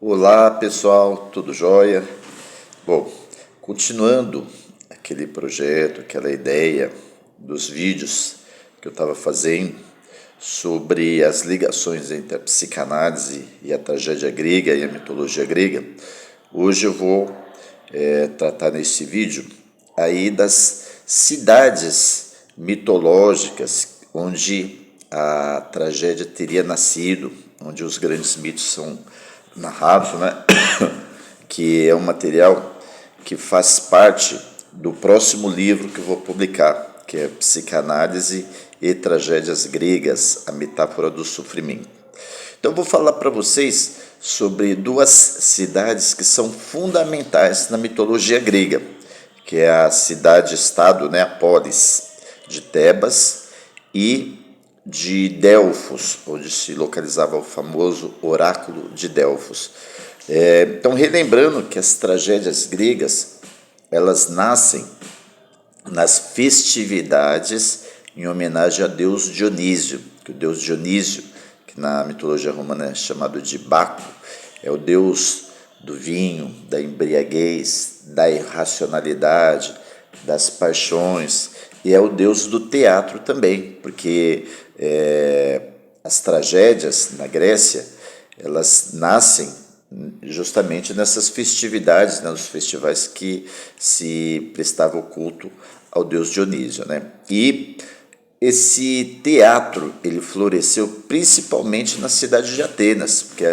Olá pessoal, tudo jóia? Bom, continuando aquele projeto, aquela ideia dos vídeos que eu estava fazendo sobre as ligações entre a psicanálise e a tragédia grega e a mitologia grega, hoje eu vou tratar nesse vídeo aí das cidades mitológicas onde a tragédia teria nascido, onde os grandes mitos são narrados, né? Que é um material que faz parte do próximo livro que eu vou publicar, que é Psicanálise e Tragédias Gregas, a metáfora do sofrimento. Então eu vou falar para vocês sobre duas cidades que são fundamentais na mitologia grega, que é a cidade-estado, né, a polis de Tebas e de Delfos, onde se localizava o famoso oráculo de Delfos. Então, relembrando que as tragédias gregas, elas nascem nas festividades em homenagem a Deus Dionísio, que o Deus Dionísio, que na mitologia romana é chamado de Baco, é o Deus do vinho, da embriaguez, da irracionalidade, das paixões, e é o Deus do teatro também, porque as tragédias na Grécia, elas nascem justamente nessas festividades, né, nos festivais que se prestava o culto ao deus Dionísio, né? E esse teatro ele floresceu principalmente na cidade de Atenas, porque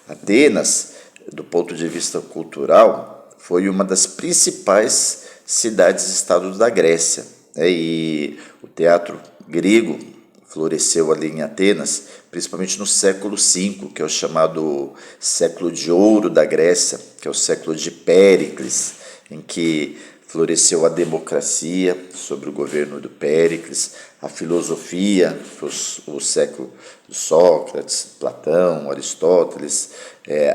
Atenas, do ponto de vista cultural, foi uma das principais cidades-estados da Grécia, né? E o teatro grego floresceu ali em Atenas, principalmente no século V, que é o chamado século de ouro da Grécia, que é o século de Péricles, em que floresceu a democracia sob o governo do Péricles, a filosofia, o século de Sócrates, Platão, Aristóteles,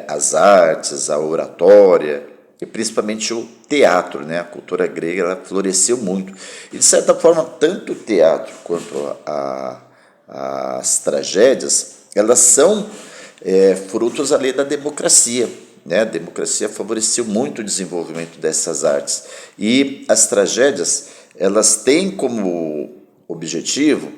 as artes, a oratória, e principalmente o teatro, né? A cultura grega ela floresceu muito. E, de certa forma, tanto o teatro quanto as tragédias, elas são frutos ali da democracia. Né? A democracia favoreceu muito o desenvolvimento dessas artes. E as tragédias, elas têm como objetivo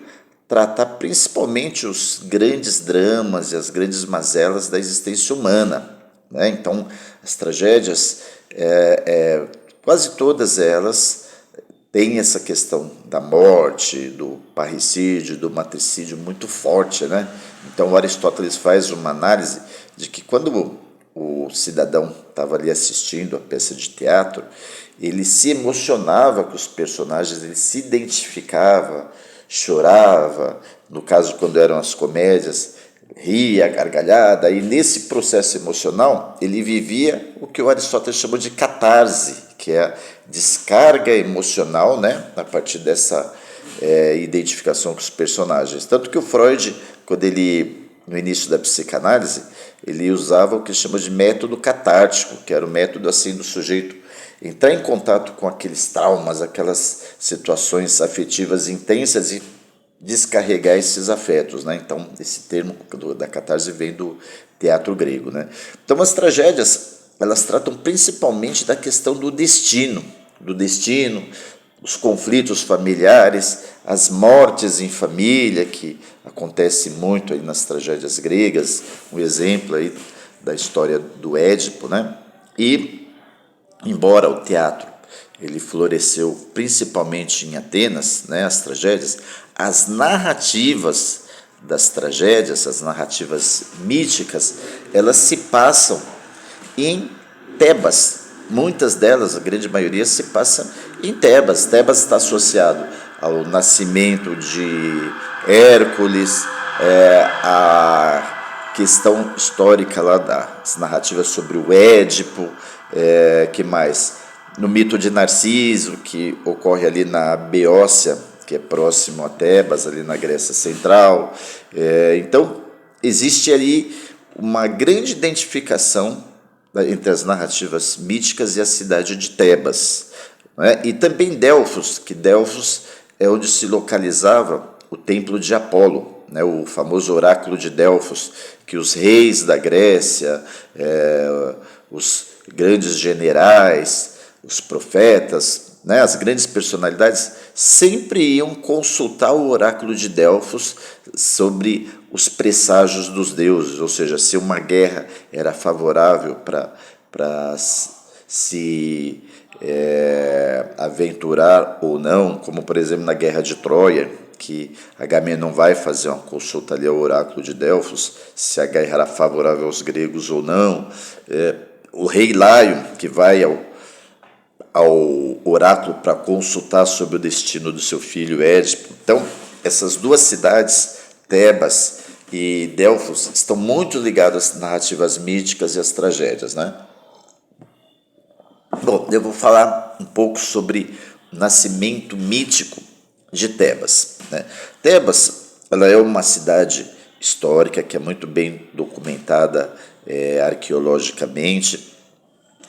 tratar principalmente os grandes dramas e as grandes mazelas da existência humana. Né? Então, as tragédias, quase todas elas têm essa questão da morte, do parricídio, do matricídio muito forte. Né? Então, Aristóteles faz uma análise de que quando o cidadão estava ali assistindo a peça de teatro, ele se emocionava com os personagens, ele se identificava, chorava, no caso quando eram as comédias, ria, gargalhada, e nesse processo emocional ele vivia o que o Aristóteles chamou de catarse, que é a descarga emocional, né, a partir dessa identificação com os personagens. Tanto que o Freud, quando ele, no início da psicanálise, ele usava o que chama de método catártico, que era o método assim do sujeito entrar em contato com aqueles traumas, aquelas situações afetivas intensas e descarregar esses afetos, né? Então, esse termo da catarse vem do teatro grego, né? Então, as tragédias, elas tratam principalmente da questão do destino, os conflitos familiares, as mortes em família, que acontece muito aí nas tragédias gregas, um exemplo aí da história do Édipo, né? E, embora o teatro ele floresceu principalmente em Atenas, né, as tragédias, as narrativas das tragédias, as narrativas míticas, elas se passam em Tebas. Muitas delas, a grande maioria, se passa em Tebas. Tebas está associado ao nascimento de Hércules, a questão histórica lá das narrativas sobre o Édipo, que mais? No mito de Narciso, que ocorre ali na Beócia, que é próximo a Tebas, ali na Grécia Central. Então, existe ali uma grande identificação entre as narrativas míticas e a cidade de Tebas. Né? E também Delfos, que Delfos é onde se localizava o templo de Apolo. né, o famoso oráculo de Delfos, que os reis da Grécia, os grandes generais, os profetas, né, as grandes personalidades sempre iam consultar o oráculo de Delfos sobre os presságios dos deuses, ou seja, se uma guerra era favorável para se aventurar ou não, como por exemplo na Guerra de Troia, que Agamenon vai fazer uma consulta ali ao oráculo de Delfos, se a guerra era favorável aos gregos ou não. O rei Laio, que vai ao oráculo para consultar sobre o destino do seu filho Édipo. Então, essas duas cidades, Tebas e Delfos, estão muito ligadas às narrativas míticas e às tragédias, né? Bom, eu vou falar um pouco sobre o nascimento mítico de Tebas, né? Tebas, ela é uma cidade histórica que é muito bem documentada arqueologicamente,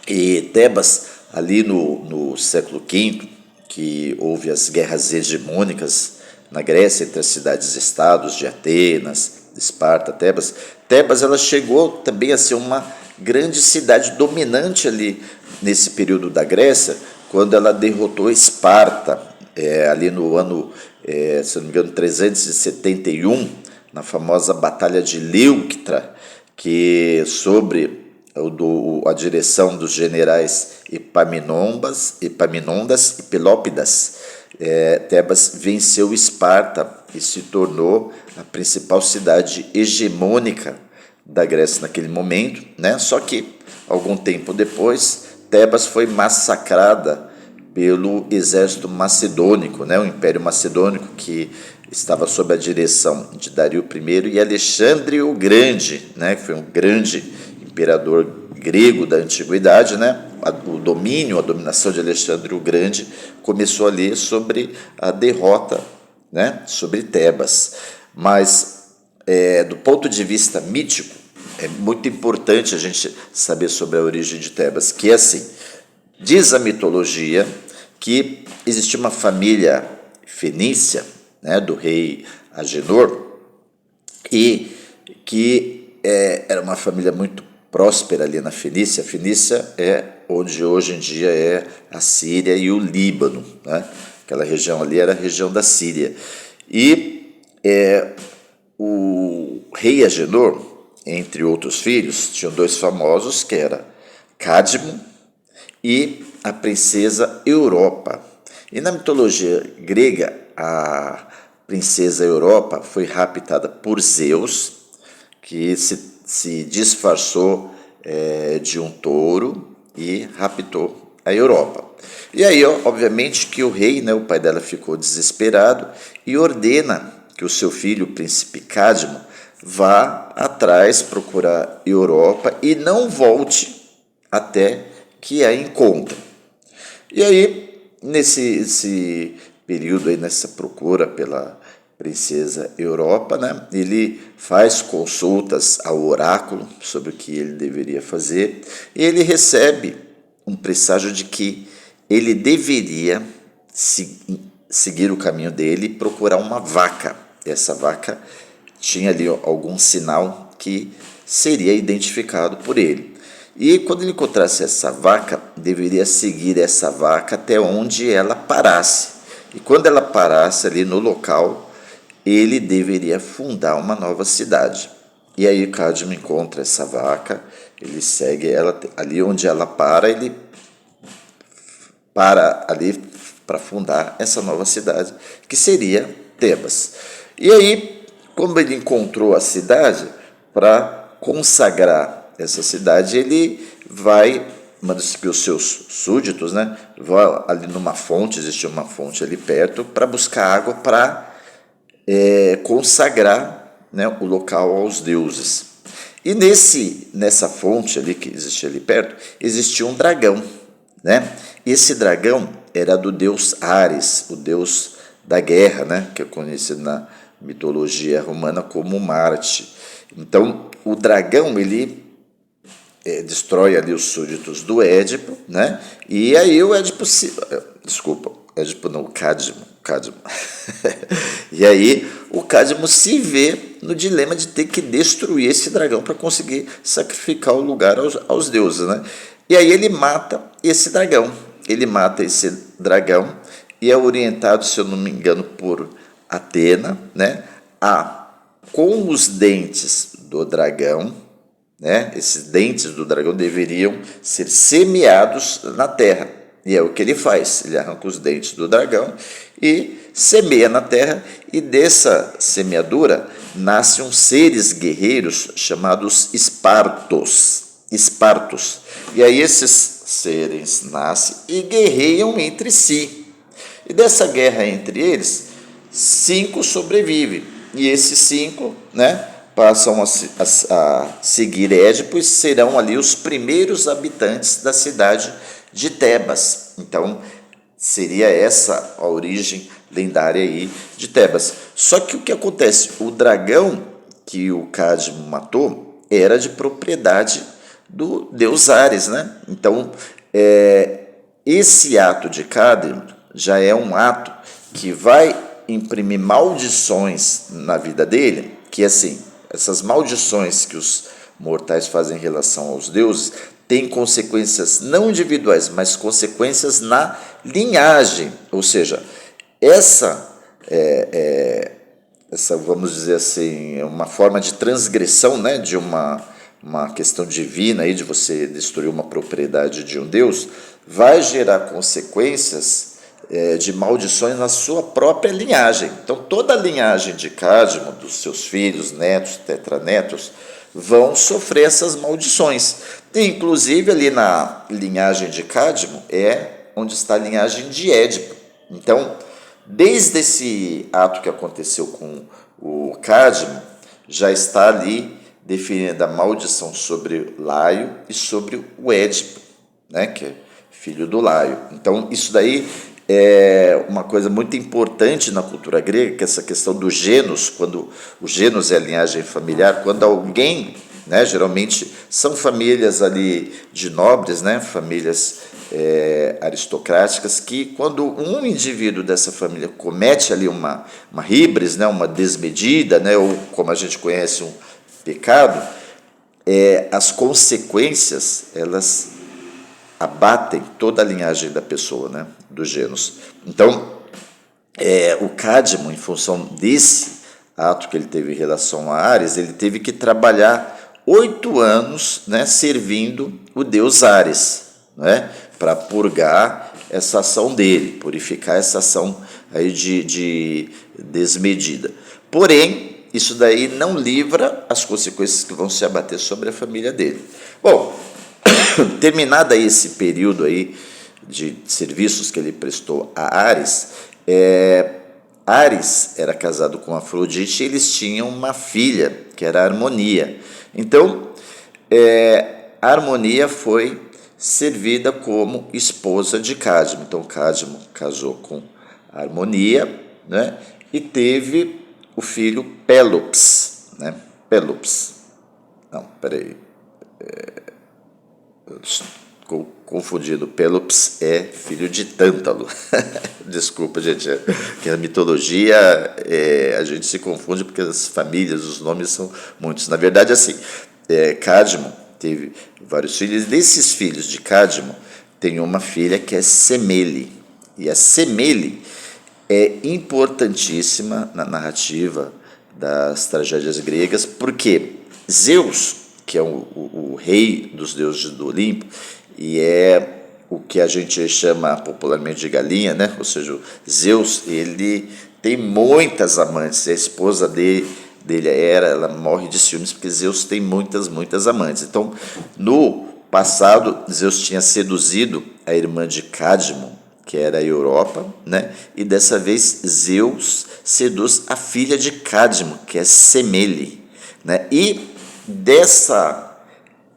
e Tebas, ali no século V, que houve as guerras hegemônicas na Grécia entre as cidades-estados de Atenas, Esparta, Tebas. Tebas ela chegou também a ser uma grande cidade dominante ali nesse período da Grécia, quando ela derrotou Esparta, ali no ano, se não me engano, 371, na famosa Batalha de Leuctra, que sobre a direção dos generais Epaminondas e Pelópidas, Tebas venceu Esparta e se tornou a principal cidade hegemônica da Grécia naquele momento, né? Só que, algum tempo depois, Tebas foi massacrada pelo exército macedônico, né? O Império Macedônico, que estava sob a direção de Dario I e Alexandre o Grande, né? Que foi um grande imperador grego da antiguidade, né? A dominação de Alexandre o Grande começou ali sobre a derrota, né? Sobre Tebas. Mas, do ponto de vista mítico, é muito importante a gente saber sobre a origem de Tebas, que é assim, diz a mitologia que existia uma família fenícia, né, do rei Agenor, e que era uma família muito próspera ali na Fenícia. A Fenícia é onde hoje em dia é a Síria e o Líbano, né? Aquela região ali era a região da Síria. E o rei Agenor, entre outros filhos, tinham dois famosos, que era Cadmo e a princesa Europa. E na mitologia grega, a princesa Europa foi raptada por Zeus, que se disfarçou de um touro e raptou a Europa. E aí, obviamente, que o rei, né, o pai dela, ficou desesperado e ordena que o seu filho, o príncipe Cadmo, vá atrás procurar Europa e não volte até que a encontre. E aí, nesse período, aí, nessa procura pela princesa Europa, né, ele faz consultas ao oráculo sobre o que ele deveria fazer e ele recebe um presságio de que ele deveria seguir o caminho dele e procurar uma vaca. Essa vaca tinha ali algum sinal que seria identificado por ele. E quando ele encontrasse essa vaca, deveria seguir essa vaca até onde ela parasse. E quando ela parasse ali no local, ele deveria fundar uma nova cidade. E aí Cadmo encontra essa vaca, ele segue ela, ali onde ela para, ele para ali para fundar essa nova cidade, que seria Tebas. E aí, como ele encontrou a cidade, para consagrar essa cidade, ele manda que os seus súditos, né, vão ali numa fonte, existia uma fonte ali perto, para buscar água para consagrar, né, o local aos deuses. E nessa fonte ali que existia ali perto, existia um dragão, né? Esse dragão era do deus Ares, o deus da guerra, né, que é conhecido na mitologia romana como Marte. Então, o dragão, ele destrói ali os súditos do Édipo, né? E aí o Édipo Édipo não, Cadmo. E aí o Cadmo se vê no dilema de ter que destruir esse dragão para conseguir sacrificar o lugar aos deuses, né? E aí ele mata esse dragão. Ele mata esse dragão e é orientado, se eu não me engano, por Atena, né? Com os dentes do dragão, né? Esses dentes do dragão deveriam ser semeados na terra. E é o que ele faz. Ele arranca os dentes do dragão e semeia na terra. E dessa semeadura nascem uns seres guerreiros chamados espartos. Espartos. E aí esses seres nascem e guerreiam entre si. E dessa guerra entre eles, 5 sobrevivem. E esses 5, né, passam a seguir Édipo e serão ali os primeiros habitantes da cidade de Tebas. Então, seria essa a origem lendária aí de Tebas. Só que o que acontece? O dragão que o Cadmo matou era de propriedade do deus Ares, né? Então, esse ato de Cadmo já é um ato que vai imprimir maldições na vida dele, que assim, essas maldições que os mortais fazem em relação aos deuses têm consequências não individuais, mas consequências na linhagem. Ou seja, essa vamos dizer assim, uma forma de transgressão, né, de uma questão divina aí, de você destruir uma propriedade de um deus, vai gerar consequências de maldições na sua própria linhagem. Então, toda a linhagem de Cadmo, dos seus filhos, netos, tetranetos, vão sofrer essas maldições. E, inclusive, ali na linhagem de Cadmo é onde está a linhagem de Édipo. Então, desde esse ato que aconteceu com o Cadmo, já está ali definida a maldição sobre Laio e sobre o Édipo, né, que é filho do Laio. Então, isso daí é uma coisa muito importante na cultura grega, que é essa questão do gênus, quando o gênus é a linhagem familiar, quando alguém, né, geralmente são famílias ali de nobres, né, famílias aristocráticas, que quando um indivíduo dessa família comete ali uma híbris, né, uma desmedida, né, ou como a gente conhece, um pecado, as consequências, elas abatem toda a linhagem da pessoa, né, do gênus. Então, o Cadmo, em função desse ato que ele teve em relação a Ares, ele teve que trabalhar 8 anos, né, servindo o deus Ares, né, para purgar essa ação dele, purificar essa ação aí de desmedida. Porém, isso daí não livra as consequências que vão se abater sobre a família dele. Bom, terminado aí esse período aí de serviços que ele prestou a Ares, Ares era casado com Afrodite e eles tinham uma filha, que era a Harmonia. Então, a Harmonia foi servida como esposa de Cadmo. Então, Cadmo casou com a Harmonia, né, e teve o filho Pélops, né? Pélops. Não, peraí. Estou confundido. Pélops é filho de Tântalo. Desculpa, gente. Que na mitologia a gente se confunde porque as famílias, os nomes são muitos. Na verdade, assim, Cadmo teve vários filhos. Desses filhos de Cadmo, tem uma filha que é Semele. E a Semele é importantíssima na narrativa das tragédias gregas, porque Zeus, que é o rei dos deuses do Olimpo, e é o que a gente chama popularmente de galinha, né? Ou seja, Zeus, ele tem muitas amantes, a esposa dele ela morre de ciúmes porque Zeus tem muitas amantes. Então, no passado, Zeus tinha seduzido a irmã de Cadmo, que era a Europa, né? E dessa vez Zeus seduz a filha de Cadmo, que é Semele, né? E dessa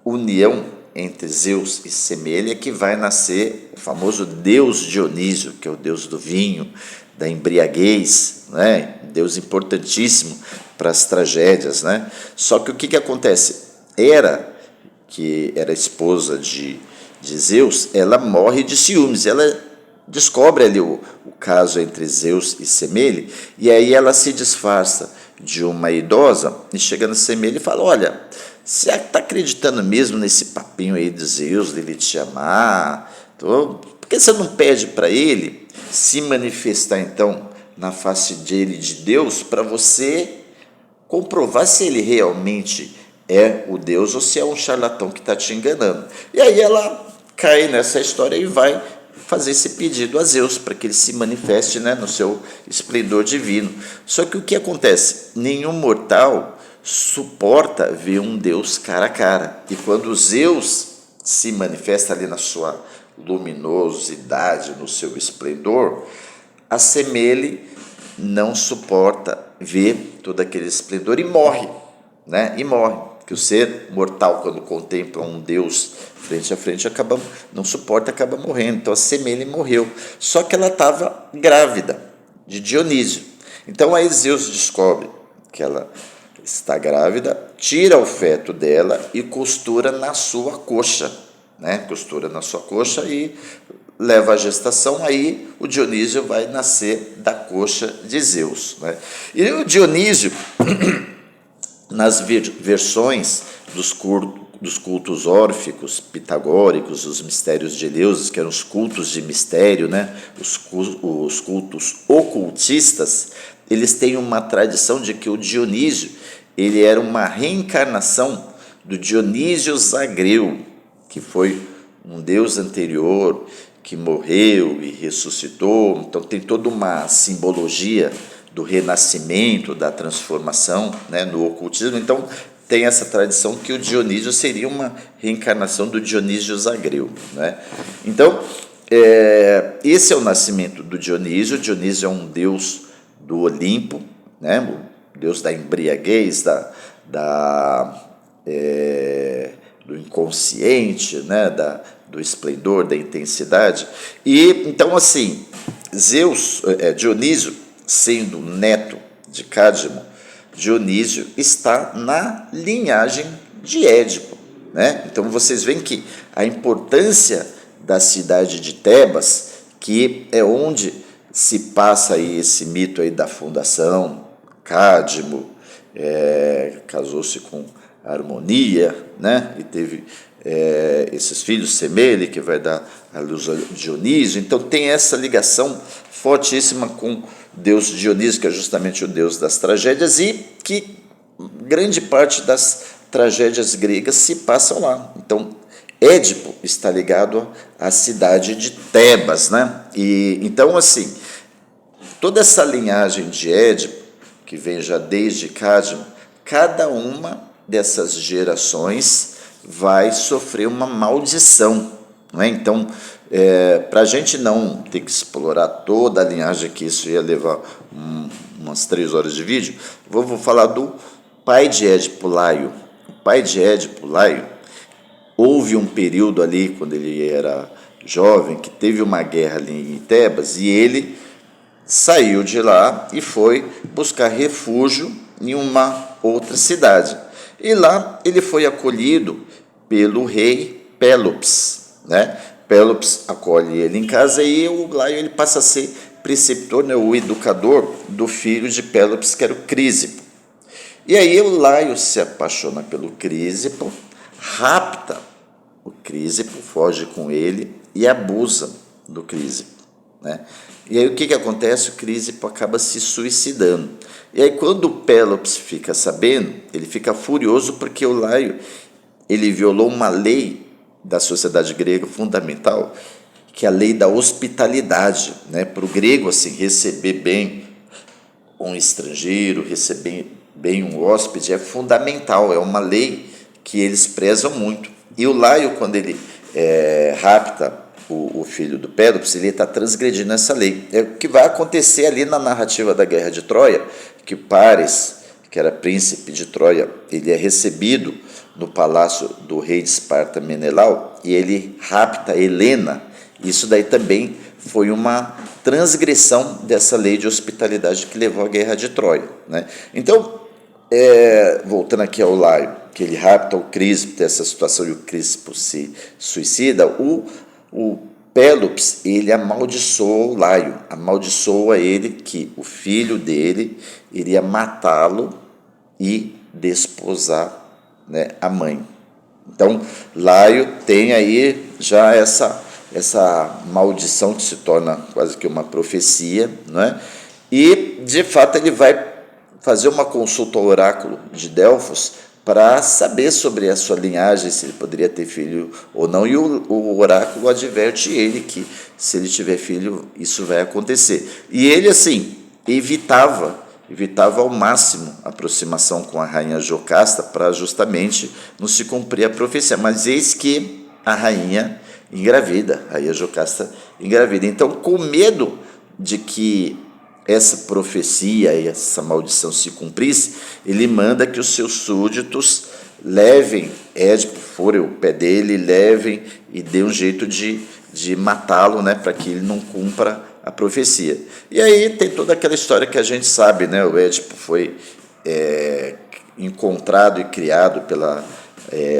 união entre Zeus e Semele é que vai nascer o famoso deus Dionísio, que é o deus do vinho, da embriaguez, né? Deus importantíssimo para as tragédias, né? Só que o que acontece? Que era esposa de Zeus, ela morre de ciúmes, ela descobre ali o caso entre Zeus e Semele, e aí ela se disfarça de uma idosa e chega na Semele e fala: olha, você está acreditando mesmo nesse papinho aí de Zeus, dele te amar? Por que você não pede para ele se manifestar então na face dele, de Deus, para você comprovar se ele realmente é o Deus ou se é um charlatão que está te enganando? E aí ela cai nessa história e vai fazer esse pedido a Zeus para que ele se manifeste, né, no seu esplendor divino. Só que o que acontece? Nenhum mortal suporta ver um Deus cara a cara. E quando Zeus se manifesta ali na sua luminosidade, no seu esplendor, a Semele não suporta ver todo aquele esplendor e morre, né? E morre. Que o ser mortal, quando contempla um Deus frente a frente, não suporta, acaba morrendo. Então a Semele morreu. Só que ela estava grávida de Dionísio. Então aí Zeus descobre que ela está grávida, tira o feto dela e costura na sua coxa, né? Costura na sua coxa e leva a gestação. Aí o Dionísio vai nascer da coxa de Zeus, né? E o Dionísio, nas versões dos cultos órficos, pitagóricos, os mistérios de Eleusis, que eram os cultos de mistério, né? Os cultos ocultistas, eles têm uma tradição de que o Dionísio ele era uma reencarnação do Dionísio Zagreu, que foi um deus anterior que morreu e ressuscitou. Então tem toda uma simbologia do renascimento, da transformação, né, no ocultismo. Então tem essa tradição que o Dionísio seria uma reencarnação do Dionísio Zagreu, né? Então esse é o nascimento do Dionísio. O Dionísio é um deus do Olimpo, né, o deus da embriaguez, do inconsciente, né, do esplendor, da intensidade. E então, assim, Dionísio, sendo neto de Cadmo, Dionísio está na linhagem de Édipo, né? Então vocês veem que a importância da cidade de Tebas, que é onde se passa aí esse mito aí da fundação. Cadmo casou-se com Harmonia, né? E teve esses filhos, Semele, que vai dar a luz a Dionísio. Então tem essa ligação fortíssima com Deus Dionísio, que é justamente o deus das tragédias, e que grande parte das tragédias gregas se passam lá. Então Édipo está ligado à cidade de Tebas, né? E então, assim, toda essa linhagem de Édipo, que vem já desde Cadmo, cada uma dessas gerações vai sofrer uma maldição, não é? Então, para a gente não ter que explorar toda a linhagem, que isso ia levar umas 3 horas de vídeo, vou falar do pai de Édipo, Laio. O pai de Édipo, Laio, houve um período ali, quando ele era jovem, que teve uma guerra ali em Tebas, e ele saiu de lá e foi buscar refúgio em uma outra cidade. E lá ele foi acolhido pelo rei Pélops, né? Pélops acolhe ele em casa e o Laio ele passa a ser preceptor, né, o educador do filho de Pélops, que era o Crísipo. E aí o Laio se apaixona pelo Crísipo, rapta o Crísipo, foge com ele e abusa do Crísipo, né? E aí o que acontece? O Crísipo acaba se suicidando. E aí quando o Pélops fica sabendo, ele fica furioso porque o Laio ele violou uma lei da sociedade grega fundamental, que é a lei da hospitalidade, né? Para o grego, assim, receber bem um estrangeiro, receber bem um hóspede é fundamental, é uma lei que eles prezam muito. E o Laio, quando ele rapta o filho do Pélops, ele está transgredindo essa lei. É o que vai acontecer ali na narrativa da Guerra de Troia, que Paris, que era príncipe de Troia, ele é recebido no palácio do rei de Esparta, Menelau, e ele rapta Helena. Isso daí também foi uma transgressão dessa lei de hospitalidade que levou à Guerra de Troia, né? Então, voltando aqui ao Laio, que ele rapta o Crísipo, dessa situação, e o Crísipo se suicida, o Pélops, ele amaldiçoou Laio, amaldiçoa ele que o filho dele iria matá-lo e desposar, né, a mãe. Então, Laio tem aí já essa maldição que se torna quase que uma profecia, né? E, de fato, ele vai fazer uma consulta ao oráculo de Delfos para saber sobre a sua linhagem, se ele poderia ter filho ou não, e o oráculo adverte ele que, se ele tiver filho, isso vai acontecer. E ele, assim, evitava ao máximo a aproximação com a rainha Jocasta para justamente não se cumprir a profecia. Mas eis que a rainha engravida, a rainha Jocasta engravida. Então, com medo de que essa profecia e essa maldição se cumprisse, ele manda que os seus súditos levem Édipo, furem o pé dele, levem e dê um jeito de matá-lo, né, para que ele não cumpra a profecia. E aí tem toda aquela história que a gente sabe, né? O Édipo foi encontrado e criado pela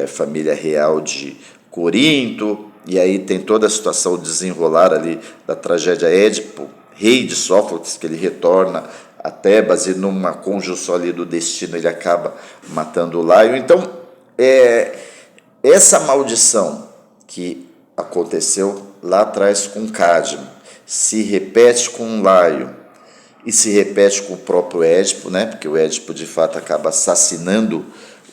família real de Corinto, e aí tem toda a situação, o desenrolar ali da tragédia Édipo, rei de Sófocles, que ele retorna a Tebas e numa conjunção ali do destino ele acaba matando o Laio. Então, essa maldição que aconteceu lá atrás com Cadmo se repete com Laio e se repete com o próprio Édipo, né? Porque o Édipo de fato acaba assassinando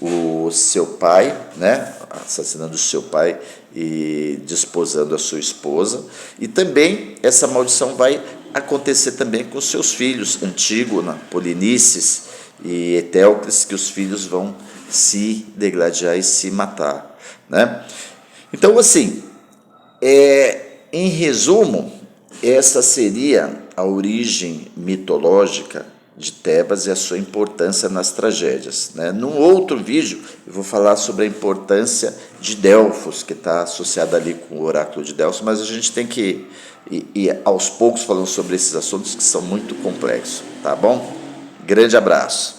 o seu pai, né? Assassinando o seu pai e desposando a sua esposa. E também essa maldição vai acontecer também com seus filhos, Antígona, Polinices e Etéocles, que os filhos vão se degladiar e se matar, né? Então, assim, em resumo, essa seria a origem mitológica de Tebas e a sua importância nas tragédias, né? Num outro vídeo, eu vou falar sobre a importância de Delfos, que está associada ali com o oráculo de Delfos, mas a gente tem que ir aos poucos falando sobre esses assuntos que são muito complexos, tá bom? Grande abraço.